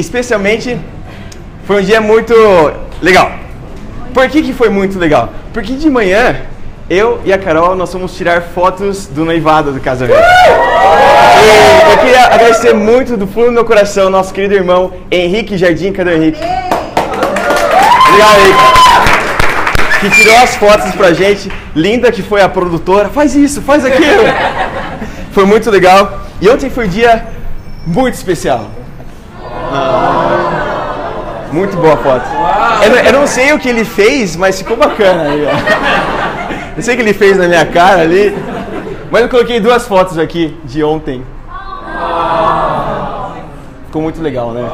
especialmente foi um dia muito legal. Por que foi muito legal? Porque de manhã, eu e a Carol, nós fomos tirar fotos do noivado do casamento. E eu queria agradecer muito do fundo do meu coração ao nosso querido irmão Henrique Jardim. Cadê o Henrique? Obrigado, Henrique. Que tirou as fotos pra gente. Linda que foi a produtora. Faz isso, faz aquilo. Foi muito legal. E ontem foi um dia muito especial. Muito boa a foto. Eu não sei o que ele fez, mas ficou bacana aí, ó. Eu sei o que ele fez na minha cara ali. Mas eu coloquei 2 fotos aqui de ontem. Ficou muito legal, né?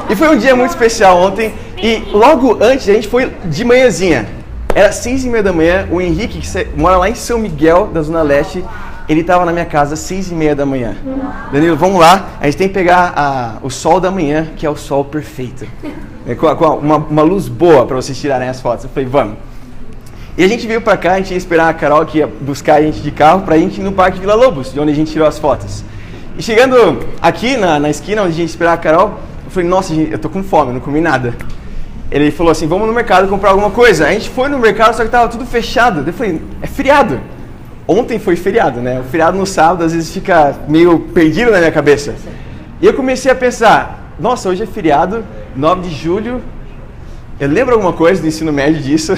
E foi um dia muito especial ontem. E logo antes, a gente foi de manhãzinha. Era 6h30 da manhã. O Henrique, que mora lá em São Miguel, da Zona Leste, ele estava na minha casa às 6h30 da manhã. Danilo, vamos lá. A gente tem que pegar o sol da manhã, que é o sol perfeito. Com uma luz boa para vocês tirarem as fotos. Eu falei, vamos. E a gente veio pra cá, a gente ia esperar a Carol, que ia buscar a gente de carro, pra gente ir no Parque Vila Lobos, de onde a gente tirou as fotos. E chegando aqui na esquina onde a gente ia esperar a Carol, eu falei, nossa, gente, eu tô com fome, eu não comi nada. Ele falou assim, vamos no mercado comprar alguma coisa. A gente foi no mercado, só que tava tudo fechado. Eu falei, é feriado. Ontem foi feriado, né? O feriado no sábado, às vezes fica meio perdido na minha cabeça. E eu comecei a pensar, nossa, hoje é feriado, 9 de julho. Eu lembro alguma coisa do ensino médio disso.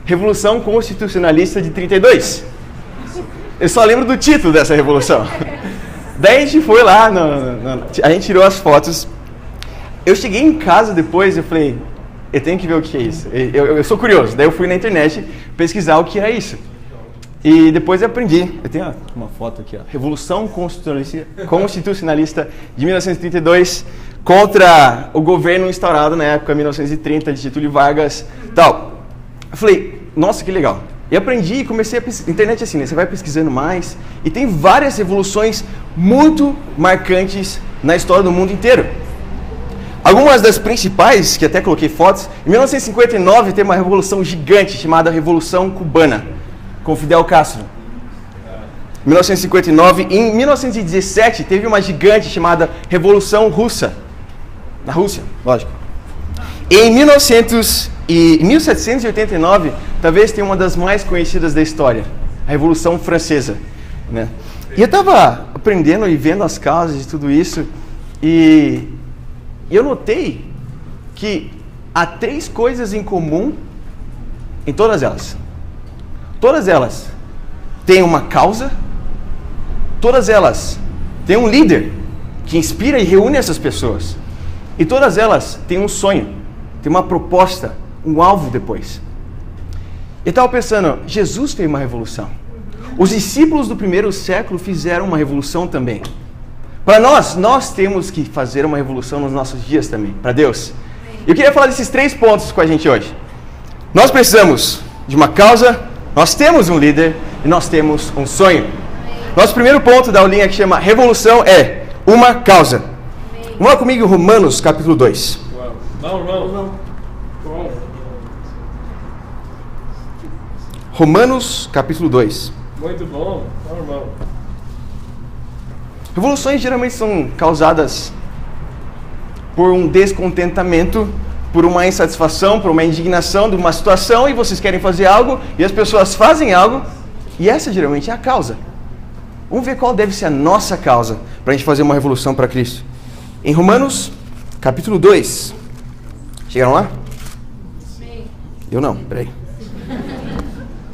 Revolução Constitucionalista de 32. Eu só lembro do título dessa revolução. Daí a gente foi lá, a gente tirou as fotos. Eu cheguei em casa depois e falei, eu tenho que ver o que é isso. Eu sou curioso. Daí eu fui na internet pesquisar o que era isso. E depois eu aprendi. Eu tenho uma foto aqui, ó. Revolução Constitucionalista de 1932 contra o governo instaurado na época 1930 de Getúlio Vargas, tal. Eu falei, nossa, que legal. E aprendi e comecei a pesquisar. Internet é assim, né? Você vai pesquisando mais. E tem várias revoluções muito marcantes na história do mundo inteiro. Algumas das principais, que até coloquei fotos, em 1959 teve uma revolução gigante chamada Revolução Cubana, com Fidel Castro. Em 1959, em 1917 teve uma gigante chamada Revolução Russa, na Rússia, lógico. E em 1789, talvez tenha uma das mais conhecidas da história, a Revolução Francesa, né? E eu estava aprendendo e vendo as causas de tudo isso, e eu notei que há 3 coisas em comum em todas elas. Todas elas têm uma causa, todas elas têm um líder que inspira e reúne essas pessoas, e todas elas têm um sonho, tem uma proposta, um alvo depois. Eu estava pensando, Jesus fez uma revolução. Os discípulos do primeiro século fizeram uma revolução também. Para nós temos que fazer uma revolução nos nossos dias também, para Deus. Eu queria falar desses 3 pontos com a gente hoje. Nós precisamos de uma causa, nós temos um líder e nós temos um sonho. Nosso primeiro ponto da aulinha que chama revolução é uma causa. Vamos lá comigo em Romanos capítulo 2. Romanos capítulo 2. Muito bom, irmão. Revoluções geralmente são causadas por um descontentamento, por uma insatisfação, por uma indignação de uma situação, e vocês querem fazer algo, e as pessoas fazem algo, e essa geralmente é a causa. Vamos ver qual deve ser a nossa causa para a gente fazer uma revolução para Cristo. Em Romanos capítulo 2. Chegaram lá? Sim. Eu não, peraí.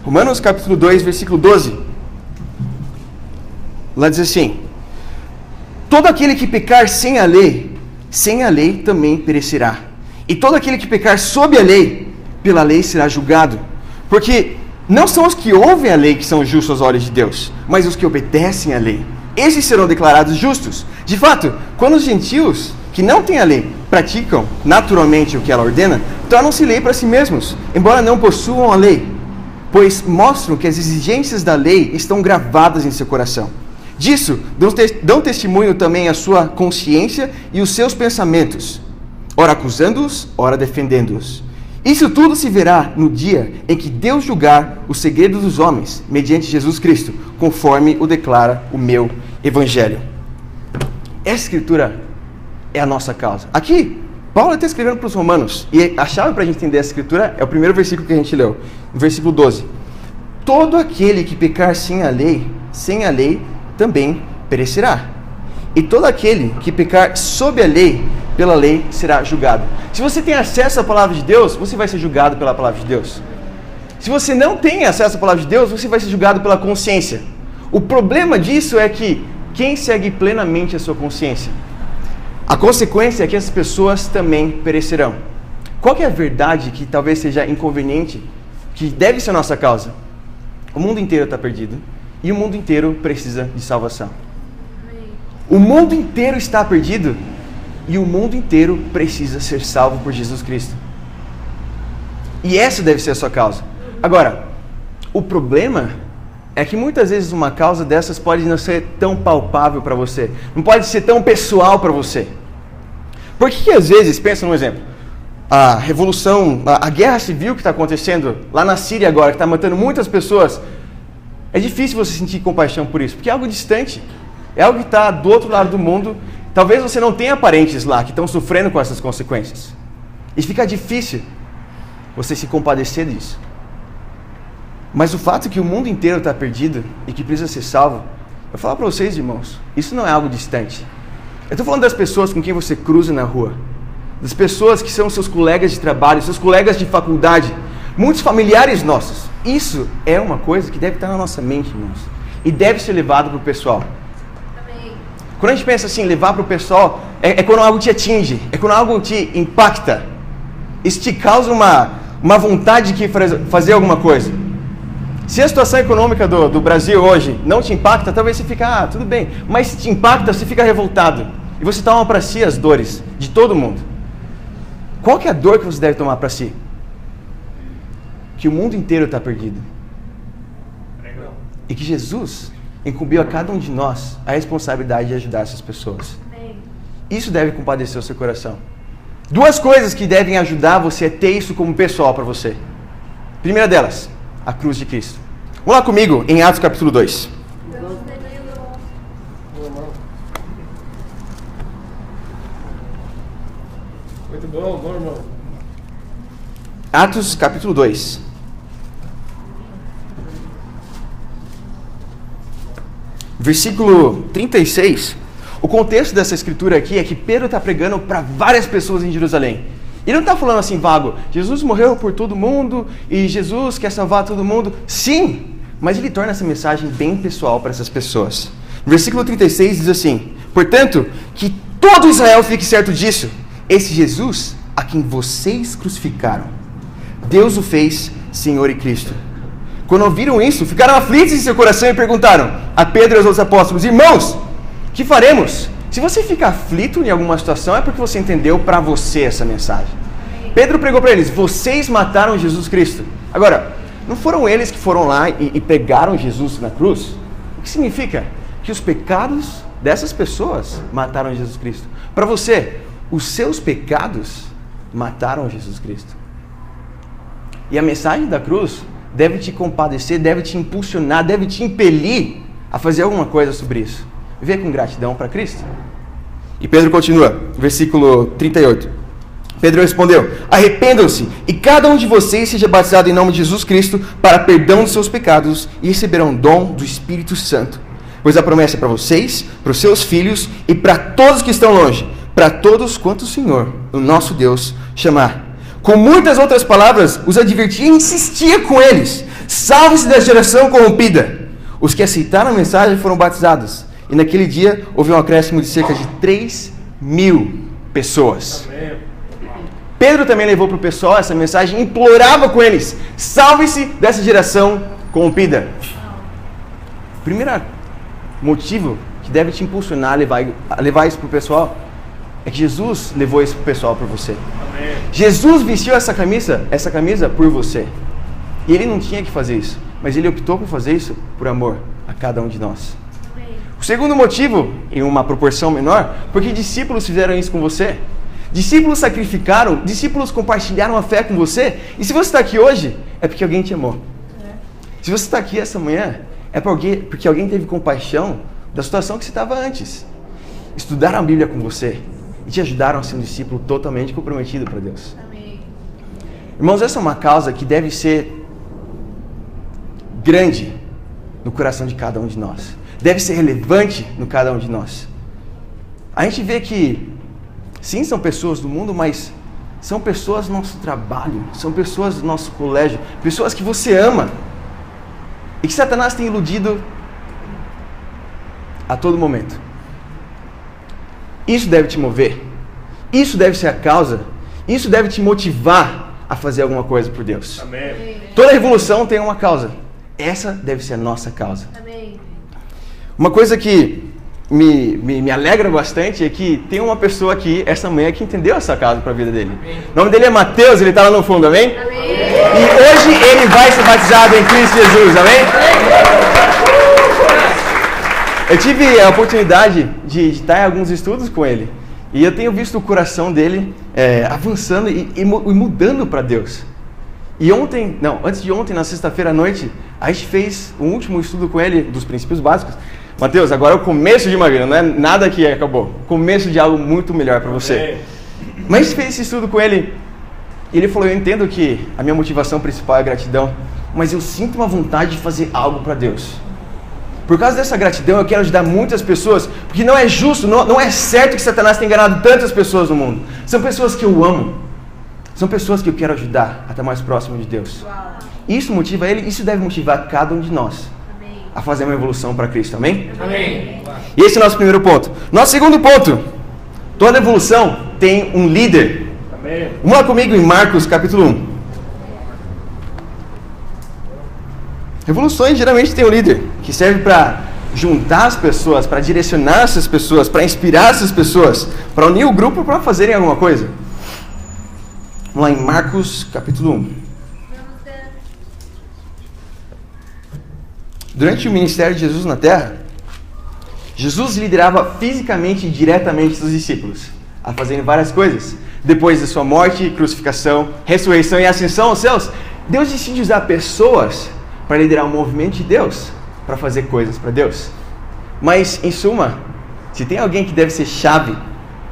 Romanos capítulo 2, versículo 12. Lá diz assim: todo aquele que pecar sem a lei também perecerá. E todo aquele que pecar sob a lei, pela lei será julgado. Porque não são os que ouvem a lei que são justos aos olhos de Deus, mas os que obedecem à lei. Esses serão declarados justos. De fato, quando os gentios, que não têm a lei, praticam naturalmente o que ela ordena, tornam-se lei para si mesmos, embora não possuam a lei, pois mostram que as exigências da lei estão gravadas em seu coração. Disso dão testemunho também a sua consciência e os seus pensamentos, ora acusando-os, ora defendendo-os. Isso tudo se verá no dia em que Deus julgar os segredos dos homens, mediante Jesus Cristo, conforme o declara o meu Evangelho. Essa escritura é a nossa causa. Aqui, Paulo está escrevendo para os romanos, e a chave para a gente entender essa escritura é o primeiro versículo que a gente leu, no versículo 12. Todo aquele que pecar sem a lei também perecerá. E todo aquele que pecar sob a lei, pela lei, será julgado. Se você tem acesso à palavra de Deus, você vai ser julgado pela palavra de Deus. Se você não tem acesso à palavra de Deus, você vai ser julgado pela consciência. O problema disso é que quem segue plenamente a sua consciência? A consequência é que essas pessoas também perecerão. Qual que é a verdade que talvez seja inconveniente, que deve ser a nossa causa? O mundo inteiro está perdido e o mundo inteiro precisa de salvação. O mundo inteiro está perdido e o mundo inteiro precisa ser salvo por Jesus Cristo. E essa deve ser a sua causa. Agora, o problema é que muitas vezes uma causa dessas pode não ser tão palpável para você, não pode ser tão pessoal para você. Por que às vezes, pensa num exemplo, a revolução, a guerra civil que está acontecendo lá na Síria agora, que está matando muitas pessoas, é difícil você sentir compaixão por isso, porque é algo distante, é algo que está do outro lado do mundo. Talvez você não tenha parentes lá que estão sofrendo com essas consequências. E fica difícil você se compadecer disso. Mas o fato que o mundo inteiro está perdido e que precisa ser salvo, eu vou falar para vocês, irmãos, isso não é algo distante. Eu estou falando das pessoas com quem você cruza na rua, das pessoas que são seus colegas de trabalho, seus colegas de faculdade, muitos familiares nossos. Isso é uma coisa que deve estar na nossa mente, irmãos, e deve ser levado para o pessoal. Quando a gente pensa assim, levar para o pessoal, é quando algo te atinge, é quando algo te impacta. Isso te causa uma vontade de fazer alguma coisa. Se a situação econômica do Brasil hoje não te impacta, talvez você fique, tudo bem. Mas se te impacta, você fica revoltado. E você toma para si as dores de todo mundo. Qual que é a dor que você deve tomar para si? Que o mundo inteiro está perdido. E que Jesus incumbiu a cada um de nós a responsabilidade de ajudar essas pessoas. Isso deve compadecer o seu coração. Duas coisas que devem ajudar você a ter isso como pessoal para você. Primeira delas, a cruz de Cristo. Vamos lá comigo em Atos capítulo 2. Muito bom, irmão. Atos capítulo 2. Versículo 36. O contexto dessa escritura aqui é que Pedro está pregando para várias pessoas em Jerusalém. Ele não está falando assim vago, Jesus morreu por todo mundo e Jesus quer salvar todo mundo. Sim, mas ele torna essa mensagem bem pessoal para essas pessoas. No versículo 36 diz assim: portanto, que todo Israel fique certo disso, esse Jesus a quem vocês crucificaram, Deus o fez Senhor e Cristo. Quando ouviram isso, ficaram aflitos em seu coração e perguntaram a Pedro e aos outros apóstolos: irmãos, que faremos? Se você fica aflito em alguma situação, é porque você entendeu para você essa mensagem. Pedro pregou para eles: vocês mataram Jesus Cristo. Agora, não foram eles que foram lá e pegaram Jesus na cruz? O que significa? Que os pecados dessas pessoas mataram Jesus Cristo. Para você, os seus pecados mataram Jesus Cristo. E a mensagem da cruz deve te compadecer, deve te impulsionar, deve te impelir a fazer alguma coisa sobre isso. Viver com gratidão para Cristo. E Pedro continua, versículo 38. Pedro respondeu: arrependam-se e cada um de vocês seja batizado em nome de Jesus Cristo para perdão dos seus pecados e receberão o dom do Espírito Santo. Pois a promessa é para vocês, para os seus filhos e para todos que estão longe, para todos quanto o Senhor, o nosso Deus, chamar. Com muitas outras palavras, os advertia e insistia com eles: salve-se da geração corrompida. Os que aceitaram a mensagem foram batizados. E naquele dia houve um acréscimo de cerca de 3.000 pessoas. Amém. Pedro também levou para o pessoal essa mensagem e implorava com eles: salve-se dessa geração corrompida. Primeiro motivo que deve te impulsionar a levar isso para o pessoal é que Jesus levou isso para o pessoal para você. Amém. Jesus vestiu essa camisa por você. E ele não tinha que fazer isso, mas ele optou por fazer isso por amor a cada um de nós. O segundo motivo, em uma proporção menor, porque discípulos fizeram isso com você. Discípulos sacrificaram, discípulos compartilharam a fé com você. E se você está aqui hoje, é porque alguém te amou. Se você está aqui essa manhã, é porque alguém teve compaixão da situação que você estava antes. Estudaram a Bíblia com você, e te ajudaram a ser um discípulo totalmente comprometido para Deus. Amém. Irmãos, essa é uma causa que deve ser grande no coração de cada um de nós. Deve ser relevante no cada um de nós. A gente vê que, sim, são pessoas do mundo, mas são pessoas do nosso trabalho, são pessoas do nosso colégio, pessoas que você ama e que Satanás tem iludido a todo momento. Isso deve te mover, isso deve ser a causa, isso deve te motivar a fazer alguma coisa por Deus. Amém. Toda revolução tem uma causa, essa deve ser a nossa causa. Amém. Uma coisa que me alegra bastante é que tem uma pessoa aqui essa manhã que entendeu essa causa para a vida dele. O nome dele é Mateus, ele está lá no fundo, amém? Amém. E hoje ele vai ser batizado em Cristo Jesus, amém? Eu tive a oportunidade de estar em alguns estudos com ele. E eu tenho visto o coração dele avançando e mudando para Deus. E antes de ontem, na sexta-feira à noite, a gente fez o último estudo com ele, dos princípios básicos. Mateus, agora é o começo de uma vida, não é nada que acabou. Começo de algo muito melhor para você. Mas a gente fez esse estudo com ele, e ele falou, eu entendo que a minha motivação principal é gratidão, mas eu sinto uma vontade de fazer algo para Deus. Por causa dessa gratidão, eu quero ajudar muitas pessoas, porque não é justo, não é certo que Satanás tenha enganado tantas pessoas no mundo. São pessoas que eu amo, são pessoas que eu quero ajudar a estar mais próximo de Deus. Uau. Isso motiva ele, isso deve motivar cada um de nós Amém. a fazer uma evolução para Cristo, amém? Amém. E esse é o nosso primeiro ponto. Nosso segundo ponto, toda evolução tem um líder. Amém. Vamos lá comigo em Marcos capítulo 1. Revoluções geralmente tem um líder que serve para juntar as pessoas, para direcionar essas pessoas, para inspirar essas pessoas, para unir o grupo para fazerem alguma coisa. Vamos lá em Marcos capítulo 1. Durante o ministério de Jesus na terra, Jesus liderava fisicamente e diretamente seus discípulos a fazerem várias coisas. Depois de sua morte, crucificação, ressurreição e ascensão aos céus, Deus decide usar pessoas para liderar o movimento de Deus, para fazer coisas para Deus. Mas, em suma, se tem alguém que deve ser chave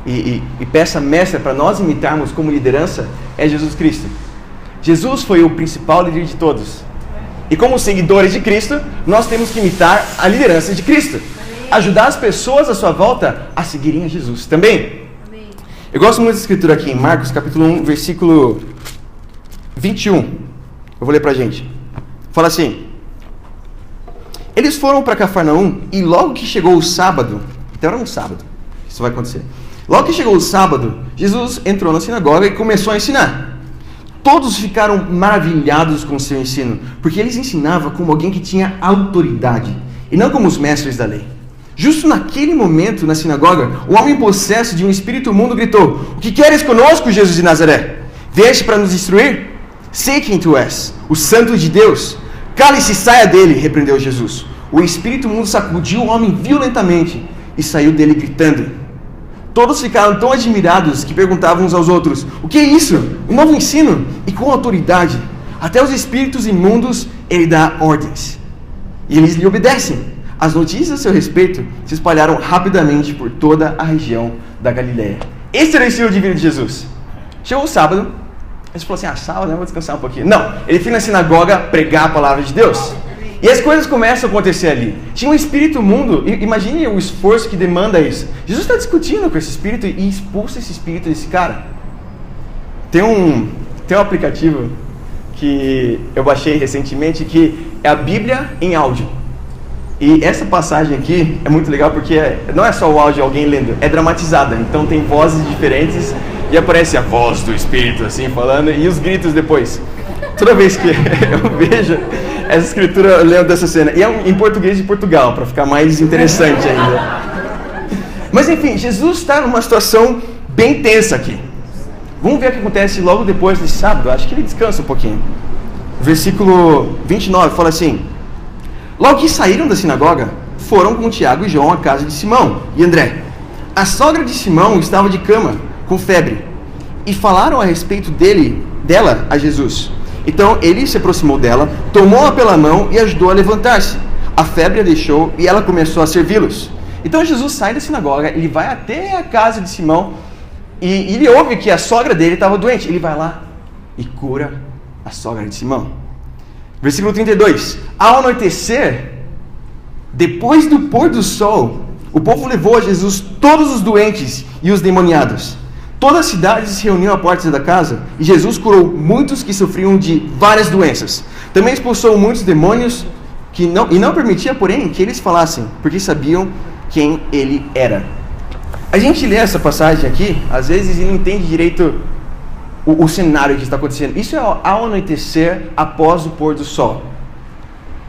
e peça mestra para nós imitarmos como liderança, é Jesus Cristo. Jesus foi o principal líder de todos. E como seguidores de Cristo, nós temos que imitar a liderança de Cristo. Ajudar as pessoas à sua volta a seguirem a Jesus também. Amém. Eu gosto muito da escritura aqui em Marcos capítulo 1, versículo 21. Eu vou ler pra gente. Fala assim: eles foram para Cafarnaum e logo que chegou o sábado, então era um sábado, isso vai acontecer. Logo que chegou o sábado, Jesus entrou na sinagoga e começou a ensinar. Todos ficaram maravilhados com o seu ensino, porque ele ensinava como alguém que tinha autoridade, e não como os mestres da lei. Justo naquele momento, na sinagoga, o homem possesso de um espírito imundo gritou: o que queres conosco, Jesus de Nazaré? Vieste para nos destruir? Sei quem tu és, o Santo de Deus. Cale-se e saia dele, repreendeu Jesus. O espírito imundo sacudiu o homem violentamente e saiu dele gritando. Todos ficaram tão admirados que perguntavam uns aos outros: o que é isso? Um novo ensino? E com autoridade. Até os espíritos imundos ele dá ordens. E eles lhe obedecem. As notícias a seu respeito se espalharam rapidamente por toda a região da Galileia. Esse era o estilo de vida de Jesus. Chegou o sábado, ele falou assim: sábado, né? Vou descansar um pouquinho. Não, ele foi na sinagoga pregar a palavra de Deus. E as coisas começam a acontecer ali. Tinha um espírito imundo, imagine o esforço que demanda isso. Jesus está discutindo com esse espírito e expulsa esse espírito desse cara. Tem um aplicativo que eu baixei recentemente que é a Bíblia em áudio. E essa passagem aqui é muito legal porque não é só o áudio alguém lendo, é dramatizada. Então tem vozes diferentes e aparece a voz do espírito assim falando e os gritos depois. Toda vez que eu vejo essa escritura, eu lembro dessa cena. E é em português de Portugal, para ficar mais interessante ainda. Mas enfim, Jesus está numa situação bem tensa aqui. Vamos ver o que acontece logo depois desse sábado. Acho que ele descansa um pouquinho. Versículo 29 fala assim: logo que saíram da sinagoga, foram com Tiago e João à casa de Simão e André. A sogra de Simão estava de cama, com febre, e falaram a respeito dela a Jesus. Então ele se aproximou dela, tomou-a pela mão e ajudou a levantar-se. A febre a deixou e ela começou a servi-los. Então Jesus sai da sinagoga, ele vai até a casa de Simão E ele ouve que a sogra dele estava doente. Ele vai lá e cura a sogra de Simão. Versículo 32. Ao anoitecer, depois do pôr do sol, o povo levou a Jesus todos os doentes e os demoniados. Toda a cidade se reuniu à porta da casa e Jesus curou muitos que sofriam de várias doenças. Também expulsou muitos demônios e não permitia, porém, que eles falassem, porque sabiam quem ele era. A gente lê essa passagem aqui, às vezes, e não entende direito o cenário que está acontecendo. Isso é ao anoitecer, após o pôr do sol.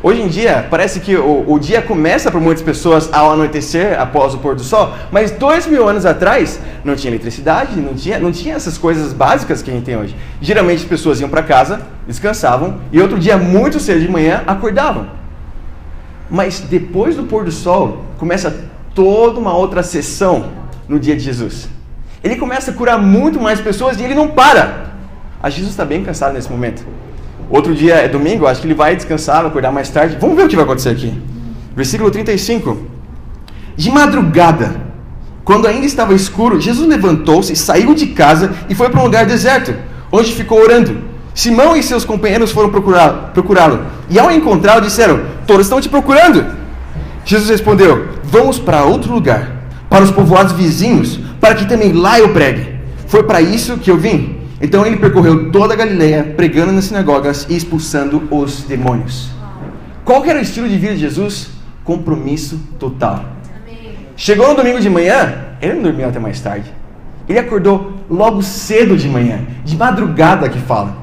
Hoje em dia, parece que o dia começa para muitas pessoas ao anoitecer, após o pôr do sol, mas 2000 anos atrás não tinha eletricidade, não tinha essas coisas básicas que a gente tem hoje. Geralmente as pessoas iam para casa, descansavam, e outro dia, muito cedo de manhã, acordavam. Mas depois do pôr do sol, começa toda uma outra sessão no dia de Jesus. Ele começa a curar muito mais pessoas e ele não para. Jesus está bem cansado nesse momento. Outro dia é domingo, acho que ele vai descansar, vai acordar mais tarde. Vamos ver o que vai acontecer aqui. Versículo 35. De madrugada, quando ainda estava escuro, Jesus levantou-se, saiu de casa e foi para um lugar deserto, onde ficou orando. Simão e seus companheiros foram procurá-lo. E ao encontrá-lo disseram, todos estão te procurando. Jesus respondeu, vamos para outro lugar, para os povoados vizinhos, para que também lá eu pregue. Foi para isso que eu vim. Então ele percorreu toda a Galileia, pregando nas sinagogas e expulsando os demônios. Qual que era o estilo de vida de Jesus? Compromisso total. Amém. Chegou no domingo de manhã, ele não dormiu até mais tarde. Ele acordou logo cedo de manhã, de madrugada que fala.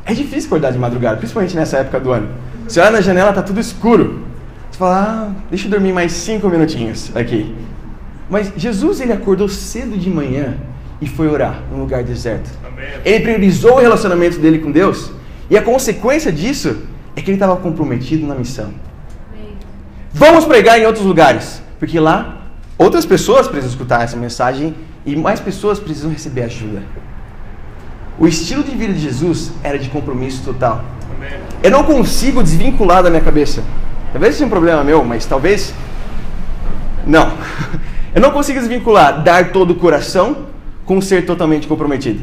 É difícil acordar de madrugada, principalmente nessa época do ano. Você olha na janela, está tudo escuro. Você fala, deixa eu dormir mais 5 minutinhos aqui. Mas Jesus, ele acordou cedo de manhã e foi orar num lugar deserto. Amém. Ele priorizou o relacionamento dele com Deus. E a consequência disso é que ele estava comprometido na missão. Amém. Vamos pregar em outros lugares, porque lá outras pessoas precisam escutar essa mensagem e mais pessoas precisam receber ajuda. O estilo de vida de Jesus era de compromisso total. Amém. Eu não consigo desvincular da minha cabeça. Talvez seja um problema meu, mas talvez... Não. Eu não consigo desvincular dar todo o coração com ser totalmente comprometido.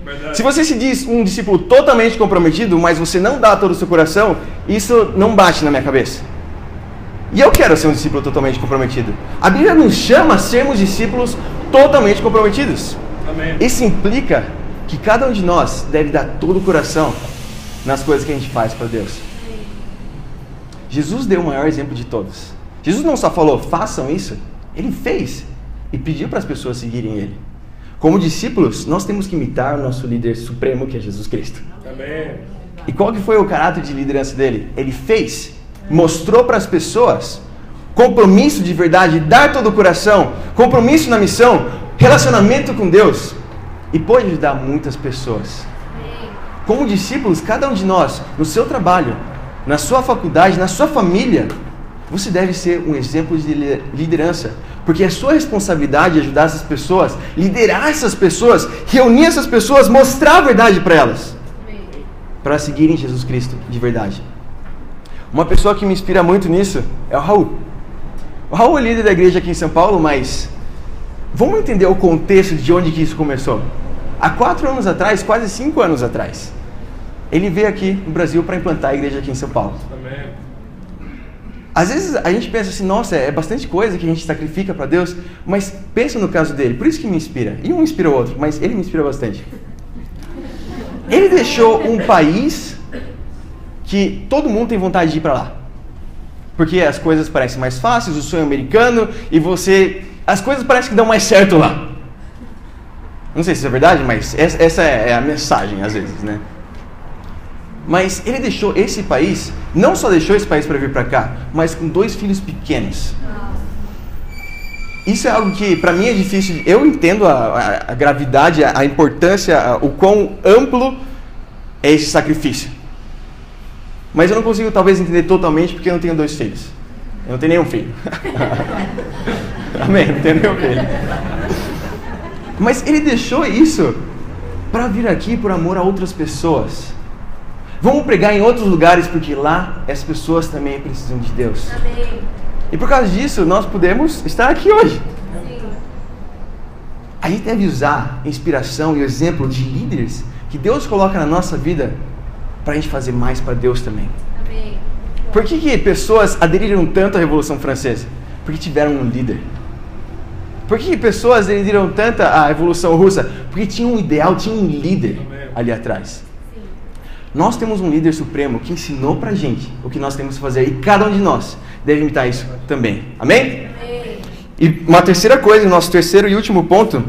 Verdade. Se você se diz um discípulo totalmente comprometido, mas você não dá todo o seu coração, isso não bate na minha cabeça. E eu quero ser um discípulo totalmente comprometido. A Bíblia nos chama a sermos discípulos totalmente comprometidos. Amém. Isso implica que cada um de nós deve dar todo o coração nas coisas que a gente faz para Deus. Jesus deu o maior exemplo de todos. Jesus não só falou, façam isso, ele fez e pediu para as pessoas seguirem ele. Como discípulos, nós temos que imitar o nosso líder supremo, que é Jesus Cristo. Amém. E qual que foi o caráter de liderança dele? Ele fez, mostrou para as pessoas compromisso de verdade, dar todo o coração, compromisso na missão, relacionamento com Deus, e pôde ajudar muitas pessoas. Como discípulos, cada um de nós, no seu trabalho, na sua faculdade, na sua família, você deve ser um exemplo de liderança, porque é sua responsabilidade ajudar essas pessoas, liderar essas pessoas, reunir essas pessoas, mostrar a verdade para elas, para seguirem Jesus Cristo de verdade. Uma pessoa que me inspira muito nisso é o Raul. O Raul é líder da igreja aqui em São Paulo, mas vamos entender o contexto de onde que isso começou. Há 4 anos atrás, quase 5 anos atrás, ele veio aqui no Brasil para implantar a igreja aqui em São Paulo. Amém. Às vezes a gente pensa assim, nossa, é bastante coisa que a gente sacrifica para Deus, mas pensa no caso dele, por isso que me inspira. E um inspira o outro, mas ele me inspira bastante. Ele deixou um país que todo mundo tem vontade de ir para lá. Porque as coisas parecem mais fáceis, o sonho americano, e as coisas parecem que dão mais certo lá. Não sei se isso é verdade, mas essa é a mensagem às vezes, né? Mas ele deixou esse país, não só deixou esse país para vir para cá, mas com 2 filhos pequenos. Isso é algo que para mim é difícil. Eu entendo a gravidade, a importância, o quão amplo é esse sacrifício. Mas eu não consigo talvez entender totalmente porque eu não tenho 2 filhos. Eu não tenho nenhum filho. Amém, não tenho nenhum filho. Mas ele deixou isso para vir aqui por amor a outras pessoas. Vamos pregar em outros lugares, porque lá as pessoas também precisam de Deus. Amém. E por causa disso, nós podemos estar aqui hoje. Sim. a gente deve usar a inspiração e o exemplo de líderes que Deus coloca na nossa vida para a gente fazer mais para Deus também. Amém. Por que pessoas aderiram tanto à Revolução Francesa? Porque tiveram um líder. Por que pessoas aderiram tanto à Revolução Russa? Porque tinha um ideal, tinha um líder ali atrás. Sim. Nós temos um líder supremo que ensinou pra gente o que nós temos que fazer, e cada um de nós deve imitar isso também. Amém? Amém. E uma terceira coisa, o nosso terceiro e último ponto,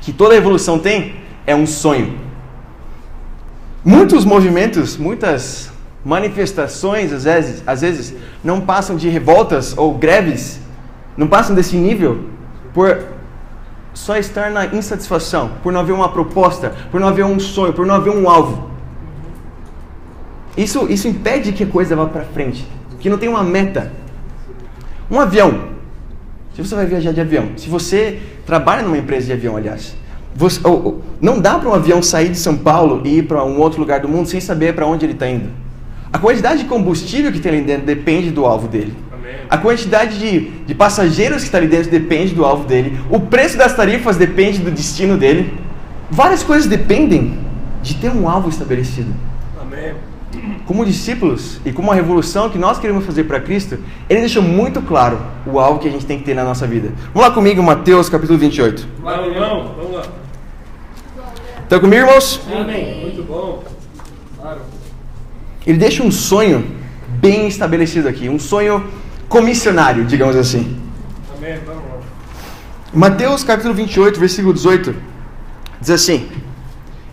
que toda revolução tem, é um sonho. Muitos movimentos, muitas manifestações, às vezes não passam de revoltas ou greves, não passam desse nível por só estar na insatisfação, por não haver uma proposta, por não haver um sonho, por não haver um alvo. Isso impede que a coisa vá para frente, que não tem uma meta. Um avião. Se você vai viajar de avião, se você trabalha numa empresa de avião, aliás, não dá para um avião sair de São Paulo e ir para um outro lugar do mundo sem saber para onde ele está indo. A quantidade de combustível que tem ali dentro depende do alvo dele. A quantidade de passageiros que está ali dentro depende do alvo dele. O preço das tarifas depende do destino dele. Várias coisas dependem de ter um alvo estabelecido. Amém. Como discípulos e como a revolução que nós queremos fazer para Cristo, ele deixou muito claro o alvo que a gente tem que ter na nossa vida. Vamos lá comigo, Mateus capítulo 28. Vamos lá, vamos lá. Estão comigo, irmãos? Amém. Muito bom. Claro. Ele deixa um sonho bem estabelecido aqui, um sonho comissionário, digamos assim. Amém, vamos lá. Mateus capítulo 28, versículo 18, diz assim: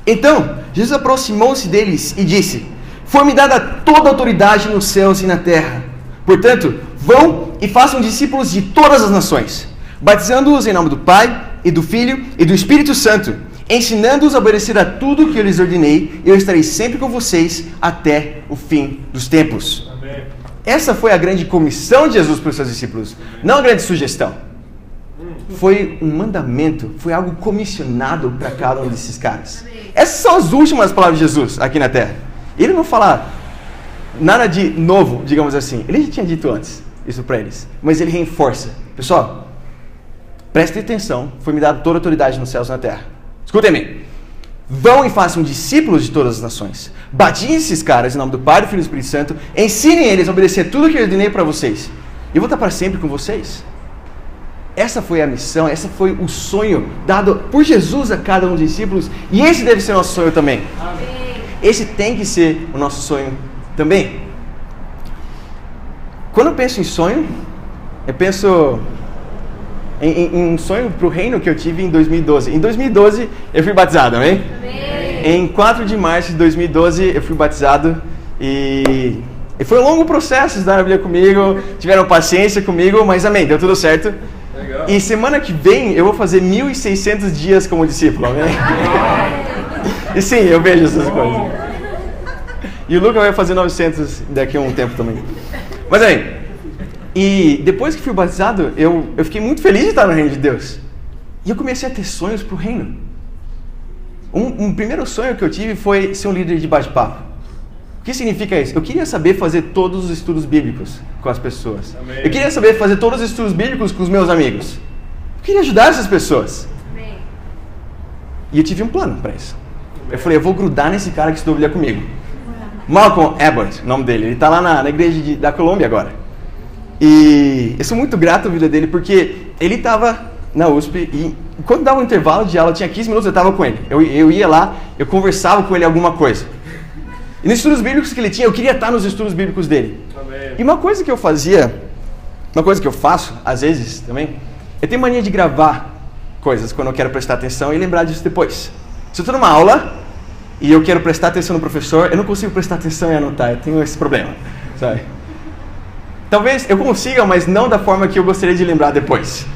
Então, Jesus aproximou-se deles e disse: Foi-me dada toda a autoridade nos céus e na terra. Portanto, vão e façam discípulos de todas as nações, batizando-os em nome do Pai, e do Filho, e do Espírito Santo, ensinando-os a obedecer a tudo que eu lhes ordenei, e eu estarei sempre com vocês até o fim dos tempos. Amém. Essa foi a grande comissão de Jesus para os seus discípulos, não a grande sugestão. Foi um mandamento, foi algo comissionado para cada um desses caras. Essas são as últimas palavras de Jesus aqui na terra. Ele não fala nada de novo, digamos assim. Ele já tinha dito antes isso para eles, mas ele reforça. Pessoal, prestem atenção, foi me dada toda a autoridade nos céus e na terra. Escutem-me. Vão e façam discípulos de todas as nações. Batizem esses caras em nome do Pai, do Filho e do Espírito Santo. Ensinem eles a obedecer tudo que eu ordenei para vocês. E eu vou estar para sempre com vocês. Essa foi a missão, esse foi o sonho dado por Jesus a cada um dos discípulos. E esse deve ser o nosso sonho também. Amém. Esse tem que ser o nosso sonho também. Quando eu penso em sonho, eu penso em um sonho para o reino que eu tive em 2012. Em 2012 eu fui batizado, amém? Amém. Em 4 de março de 2012 eu fui batizado e foi um longo processo, estudaram a Bíblia comigo, tiveram paciência comigo, mas amém, deu tudo certo. Legal. E semana que vem eu vou fazer 1.600 dias como discípulo, amém? E sim, eu vejo essas coisas. E o Lucas vai fazer 900 daqui a um tempo também. Mas amém. E depois que fui batizado, eu fiquei muito feliz de estar no reino de Deus. E eu comecei a ter sonhos para o reino. Um primeiro sonho que eu tive foi ser um líder de bate-papo. O que significa isso? Eu queria saber fazer todos os estudos bíblicos com as pessoas. Amém. Eu queria saber fazer todos os estudos bíblicos com os meus amigos. Eu queria ajudar essas pessoas. Amém. E eu tive um plano para isso. Eu falei, eu vou grudar nesse cara que estudou Bíblia comigo. Malcolm Abbott, o nome dele. Ele está lá na igreja da Colômbia agora. E eu sou muito grato à vida dele porque ele estava na USP e quando dava um intervalo de aula, tinha 15 minutos, eu estava com ele. Eu ia lá, eu conversava com ele alguma coisa. E nos estudos bíblicos que ele tinha, eu queria estar nos estudos bíblicos dele. Amém. E uma coisa que eu fazia, uma coisa que eu faço, às vezes também, eu tenho mania de gravar coisas quando eu quero prestar atenção e lembrar disso depois. Se eu estou numa aula e eu quero prestar atenção no professor, eu não consigo prestar atenção e anotar, eu tenho esse problema, sabe? Talvez eu consiga, mas não da forma que eu gostaria de lembrar depois.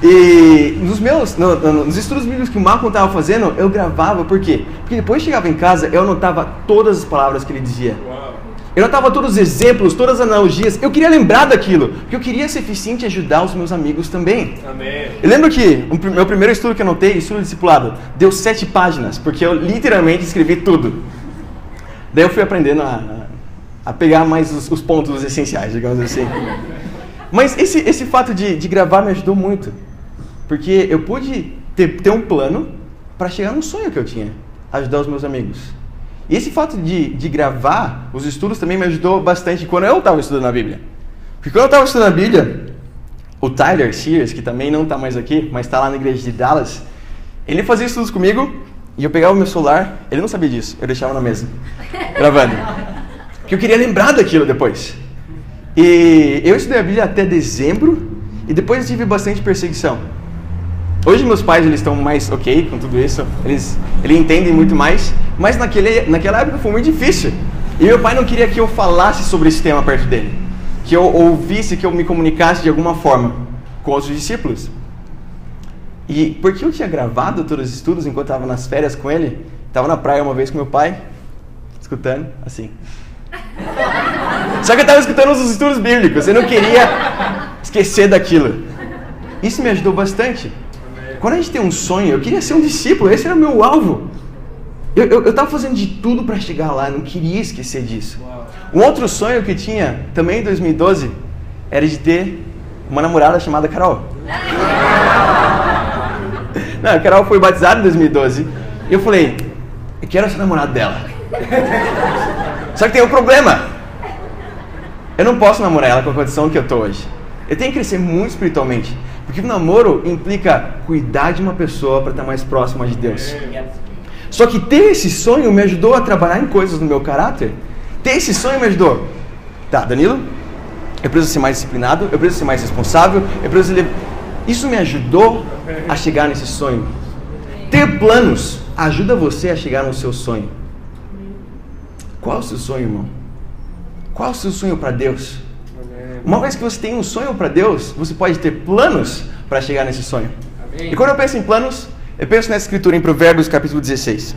E nos estudos bíblicos que o Malcolm estava fazendo, eu gravava, por quê? Porque depois chegava em casa, eu anotava todas as palavras que ele dizia. Uau. Eu anotava todos os exemplos, todas as analogias. Eu queria lembrar daquilo, porque eu queria ser eficiente e ajudar os meus amigos também. Amém. Eu lembro que o meu primeiro estudo que eu anotei, estudo de discipulado, deu 7 páginas, porque eu literalmente escrevi tudo. Daí eu fui aprendendo a pegar mais os pontos essenciais, digamos assim. Mas esse fato de gravar me ajudou muito, porque eu pude ter um plano para chegar no sonho que eu tinha, ajudar os meus amigos. E esse fato de gravar os estudos também me ajudou bastante quando eu estava estudando a Bíblia. Porque quando eu estava estudando a Bíblia, o Tyler Sears, que também não está mais aqui, mas está lá na igreja de Dallas, ele fazia estudos comigo e eu pegava o meu celular, ele não sabia disso, eu deixava na mesa, gravando. Porque eu queria lembrar daquilo depois. E eu estudei a Bíblia até dezembro e depois tive bastante perseguição. Hoje meus pais eles estão mais ok com tudo isso, eles entendem muito mais, mas naquela época foi muito difícil. E meu pai não queria que eu falasse sobre esse tema perto dele, que eu ouvisse, que eu me comunicasse de alguma forma com outros discípulos. E porque eu tinha gravado todos os estudos enquanto estava nas férias com ele, estava na praia uma vez com meu pai, escutando assim. Só que eu estava escutando os estudos bíblicos, eu não queria esquecer daquilo. Isso me ajudou bastante. Quando a gente tem um sonho, eu queria ser um discípulo, esse era o meu alvo. Eu estava fazendo de tudo para chegar lá, não queria esquecer disso. Um outro sonho que tinha, também em 2012, era de ter uma namorada chamada Carol. Não, a Carol foi batizada em 2012, e eu falei, eu quero ser namorado dela. Só que tem um problema. Eu não posso namorar ela com a condição que eu estou hoje. Eu tenho que crescer muito espiritualmente. Porque o namoro implica cuidar de uma pessoa para estar mais próxima de Deus. Só que ter esse sonho me ajudou a trabalhar em coisas no meu caráter. Ter esse sonho me ajudou. Tá, Danilo, eu preciso ser mais disciplinado, eu preciso ser mais responsável, Isso me ajudou a chegar nesse sonho. Ter planos ajuda você a chegar no seu sonho. Qual é o seu sonho, irmão? Qual é o seu sonho para Deus? Uma vez que você tem um sonho para Deus, você pode ter planos para chegar nesse sonho. Amém. E quando eu penso em planos, eu penso nessa escritura em Provérbios capítulo 16.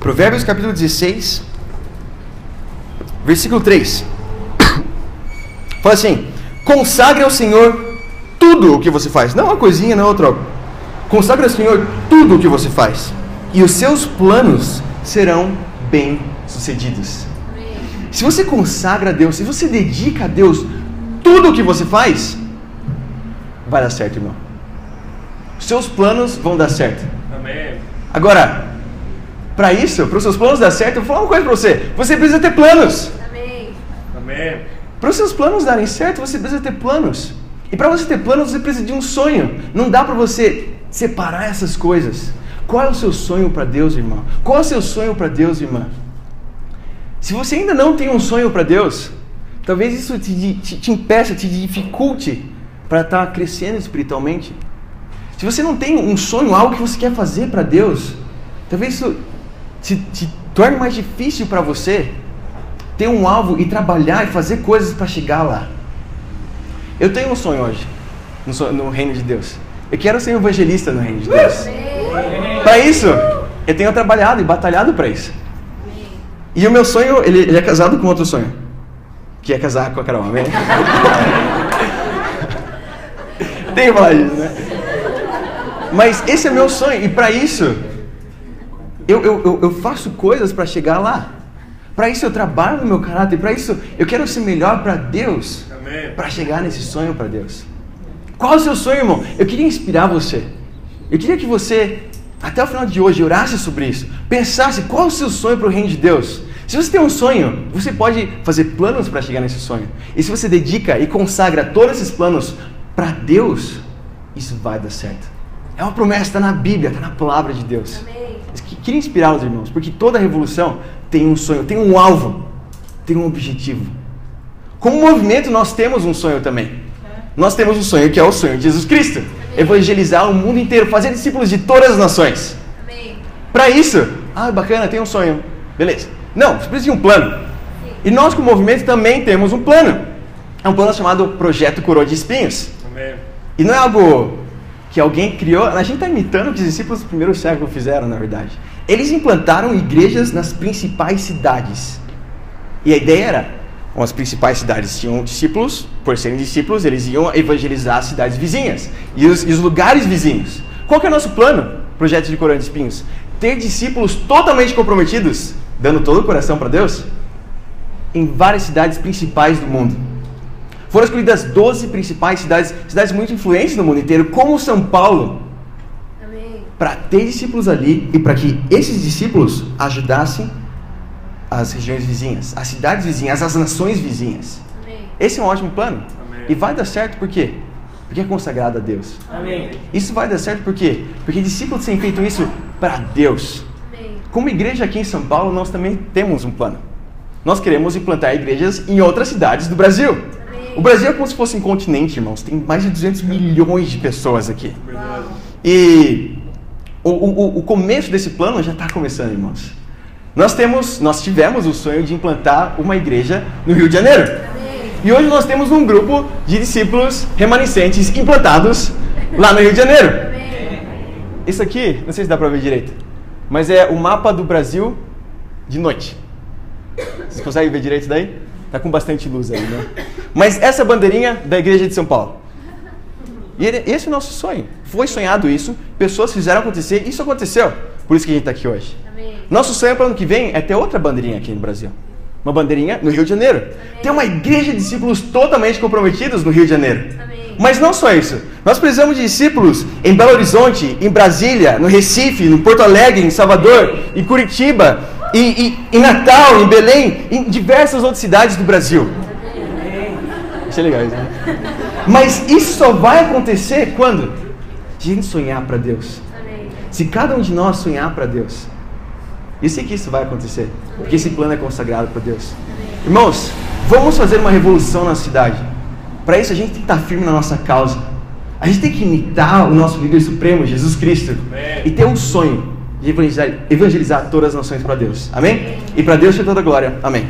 Provérbios capítulo 16, versículo 3. Fala assim: consagre ao Senhor tudo o que você faz. Não uma coisinha, não outra. Consagre ao Senhor tudo o que você faz, e os seus planos serão bem-sucedidos. Se você consagra a Deus, se você dedica a Deus tudo o que você faz, vai dar certo, irmão. Os seus planos vão dar certo. Amém. Agora, para isso, para os seus planos dar certo, eu vou falar uma coisa para você. Você precisa ter planos. Amém. Amém. Para os seus planos darem certo, você precisa ter planos. E para você ter planos, você precisa de um sonho. Não dá para você separar essas coisas. Qual é o seu sonho para Deus, irmão? Qual é o seu sonho para Deus, irmã? Se você ainda não tem um sonho para Deus, talvez isso te impeça, te dificulte para estar crescendo espiritualmente. Se você não tem um sonho, algo que você quer fazer para Deus, talvez isso te torne mais difícil para você ter um alvo e trabalhar e fazer coisas para chegar lá. Eu tenho um sonho hoje, no reino de Deus. Eu quero ser um evangelista no reino de Deus. Para isso, eu tenho trabalhado e batalhado para isso. E o meu sonho, ele é casado com outro sonho, que é casar com a Carol, amém? Tem que falar disso, né? Mas esse é meu sonho, e para isso, eu faço coisas para chegar lá. Para isso eu trabalho no meu caráter, para isso eu quero ser melhor para Deus, para chegar nesse sonho para Deus. Qual é o seu sonho, irmão? Eu queria inspirar você. Eu queria que você, até o final de hoje, orasse sobre isso. Pensasse qual é o seu sonho para o reino de Deus. Se você tem um sonho, você pode fazer planos para chegar nesse sonho. E se você dedica e consagra todos esses planos para Deus, isso vai dar certo. É uma promessa, está na Bíblia, está na palavra de Deus. Amém. Eu queria inspirar os irmãos, porque toda revolução tem um sonho, tem um alvo, tem um objetivo. Como movimento, nós temos um sonho também. Nós temos um sonho que é o sonho de Jesus Cristo. Amém. Evangelizar o mundo inteiro, fazer discípulos de todas as nações. Para isso, bacana, tem um sonho. Beleza. Não, você precisa de um plano. Sim. E nós, como movimento, também temos um plano. É um plano chamado Projeto Coroa de Espinhos. Amém. E não é algo que alguém criou. A gente está imitando o que os discípulos do primeiro século fizeram, na verdade. Eles implantaram igrejas nas principais cidades. E a ideia era, as principais cidades tinham discípulos, por serem discípulos, eles iam evangelizar as cidades vizinhas e os lugares vizinhos. Qual que é o nosso plano, Projeto de Coroa de Espinhos? Ter discípulos totalmente comprometidos, dando todo o coração para Deus, em várias cidades principais do mundo. Foram escolhidas 12 principais cidades muito influentes no mundo inteiro, como São Paulo, para ter discípulos ali e para que esses discípulos ajudassem as regiões vizinhas, as cidades vizinhas, as nações vizinhas. Amém. Esse é um ótimo plano. Amém. E vai dar certo por quê? Porque é consagrado a Deus. Amém. Isso vai dar certo por quê? Porque discípulos têm feito isso para Deus. Amém. Como igreja aqui em São Paulo, nós também temos um plano. Nós queremos implantar igrejas em outras cidades do Brasil. Amém. O Brasil é como se fosse um continente, irmãos. Tem mais de 200 milhões de pessoas aqui. Verdade. E o começo desse plano já está começando, irmãos. Nós tivemos o sonho de implantar uma igreja no Rio de Janeiro. Amém. E hoje nós temos um grupo de discípulos remanescentes implantados lá no Rio de Janeiro. Amém. Isso aqui, não sei se dá para ver direito, mas é o mapa do Brasil de noite. Vocês conseguem ver direito daí? Tá com bastante luz aí, né? Mas essa é a bandeirinha da igreja de São Paulo. E esse é o nosso sonho. Foi sonhado isso, pessoas fizeram acontecer, isso aconteceu. Por isso que a gente está aqui hoje. Amém. Nosso sonho para o ano que vem é ter outra bandeirinha aqui no Brasil. Uma bandeirinha no Rio de Janeiro. Amém. Ter uma igreja de discípulos totalmente comprometidos no Rio de Janeiro. Amém. Mas não só isso. nós precisamos de discípulos em Belo Horizonte, em Brasília, no Recife, no Porto Alegre, em Salvador, em Curitiba, em Natal, em Belém, em diversas outras cidades do Brasil. Isso é legal, né? Mas isso só vai acontecer quando? Se a gente sonhar para Deus. Se cada um de nós sonhar para Deus. Eu sei que isso vai acontecer, porque esse plano é consagrado para Deus. Irmãos, vamos fazer uma revolução na cidade. Para isso a gente tem que estar firme na nossa causa. A gente tem que imitar o nosso líder supremo, Jesus Cristo. E ter um sonho de evangelizar todas as nações para Deus. Amém? E para Deus seja toda a glória. Amém.